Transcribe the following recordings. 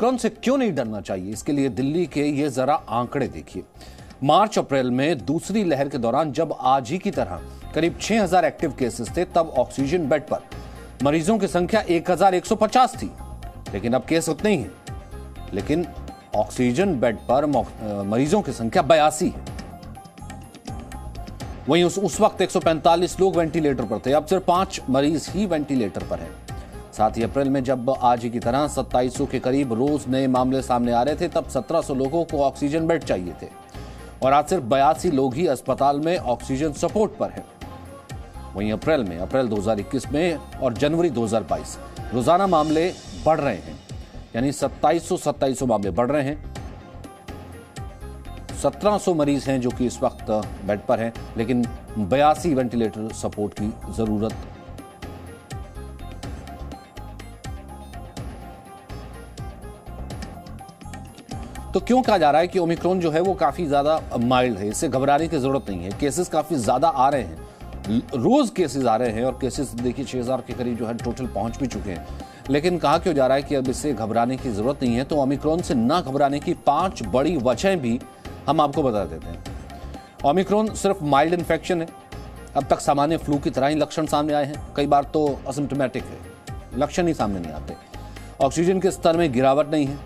Omicron से क्यों नहीं डरना चाहिए, इसके लिए दिल्ली के ये जरा आंकड़े देखिए। मार्च अप्रैल में दूसरी लहर के दौरान जब आज ही की तरह करीब 6000 एक्टिव केसेस थे, तब ऑक्सीजन बेड पर मरीजों की संख्या 1150 थी, लेकिन अब केस उतने ही हैं। लेकिन ऑक्सीजन बेड पर मरीजों की संख्या 82 है। वहीं उस वक्त 145 लोग वेंटिलेटर पर थे, अब सिर्फ 5 मरीज ही वेंटिलेटर पर हैं। साथ ही अप्रैल में जब आज ही की तरह 2700 के करीब रोज नए मामले सामने आ रहे थे, तब 1700 लोगों को ऑक्सीजन बेड चाहिए थे और आज सिर्फ 82 लोग ही अस्पताल में ऑक्सीजन सपोर्ट पर हैं। वहीं अप्रैल 2021 में और जनवरी 2022 रोजाना मामले बढ़ रहे हैं, यानी 2700 मामले बढ़ रहे हैं। 1700 मरीज हैं जो कि इस वक्त बेड पर हैं, लेकिन 82 वेंटिलेटर सपोर्ट की जरूरत। तो क्यों कहा जा रहा है कि ओमिक्रॉन जो है वो काफी ज्यादा माइल्ड है, इससे घबराने की जरूरत नहीं है। केसेस काफी ज्यादा आ रहे हैं, रोज केसेस आ रहे हैं और केसेस देखिए 6000 के करीब जो है टोटल पहुंच भी चुके हैं। लेकिन कहा क्यों जा रहा है कि अब इससे घबराने की जरूरत नहीं है। तो ओमिक्रॉन से ना घबराने की 5 बड़ी वजहें भी हम आपको बता देते हैं। ओमिक्रॉन सिर्फ माइल्ड इन्फेक्शन है। अब तक सामान्य फ्लू की तरह ही लक्षण सामने आए हैं, कई बार तो असिम्प्टोमेटिक है, लक्षण ही सामने नहीं आते। ऑक्सीजन के स्तर में गिरावट नहीं है,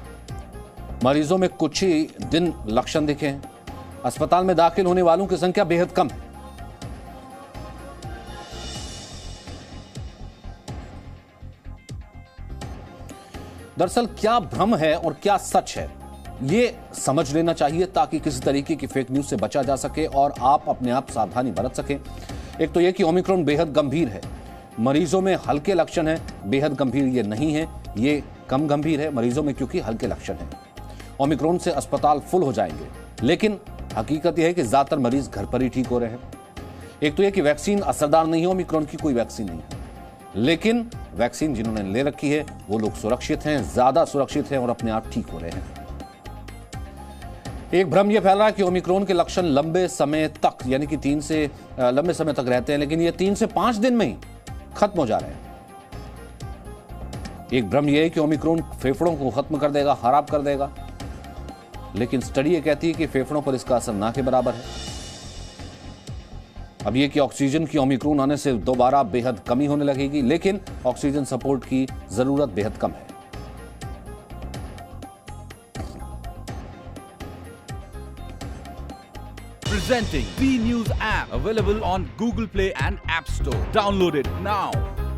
मरीजों में कुछ ही दिन लक्षण दिखे हैं, अस्पताल में दाखिल होने वालों की संख्या बेहद कम है। दरअसल क्या भ्रम है और क्या सच है, ये समझ लेना चाहिए ताकि किसी तरीके की फेक न्यूज से बचा जा सके और आप अपने आप सावधानी बरत सकें। एक तो यह कि ओमिक्रॉन बेहद गंभीर है, मरीजों में हल्के लक्षण हैं, बेहद गंभीर ये नहीं है, ये कम गंभीर है मरीजों में क्योंकि हल्के लक्षण हैं। ओमिक्रॉन से अस्पताल फुल हो जाएंगे, लेकिन हकीकत यह है कि ज्यादातर मरीज घर पर ही ठीक हो रहे हैं। एक तो यह कि वैक्सीन असरदार नहीं है, ओमिक्रॉन की कोई वैक्सीन नहीं है, लेकिन वैक्सीन जिन्होंने ले रखी है वो लोग सुरक्षित हैं, ज्यादा सुरक्षित हैं और अपने आप ठीक हो रहे हैं। एक भ्रम यह फैल रहा है कि ओमिक्रॉन के लक्षण लंबे समय तक, यानी कि लंबे समय तक रहते हैं, लेकिन ये 3 से 5 दिन में ही खत्म हो जा रहे हैं। एक भ्रम यह है कि ओमिक्रॉन फेफड़ों को खत्म कर देगा, खराब कर देगा, लेकिन स्टडी ये कहती है कि फेफड़ों पर इसका असर ना के बराबर है। अब यह कि ऑक्सीजन की ओमिक्रॉन आने से दोबारा बेहद कमी होने लगेगी, लेकिन ऑक्सीजन सपोर्ट की जरूरत बेहद कम है। Presenting B News app, available on Google Play and App Store. Download it now.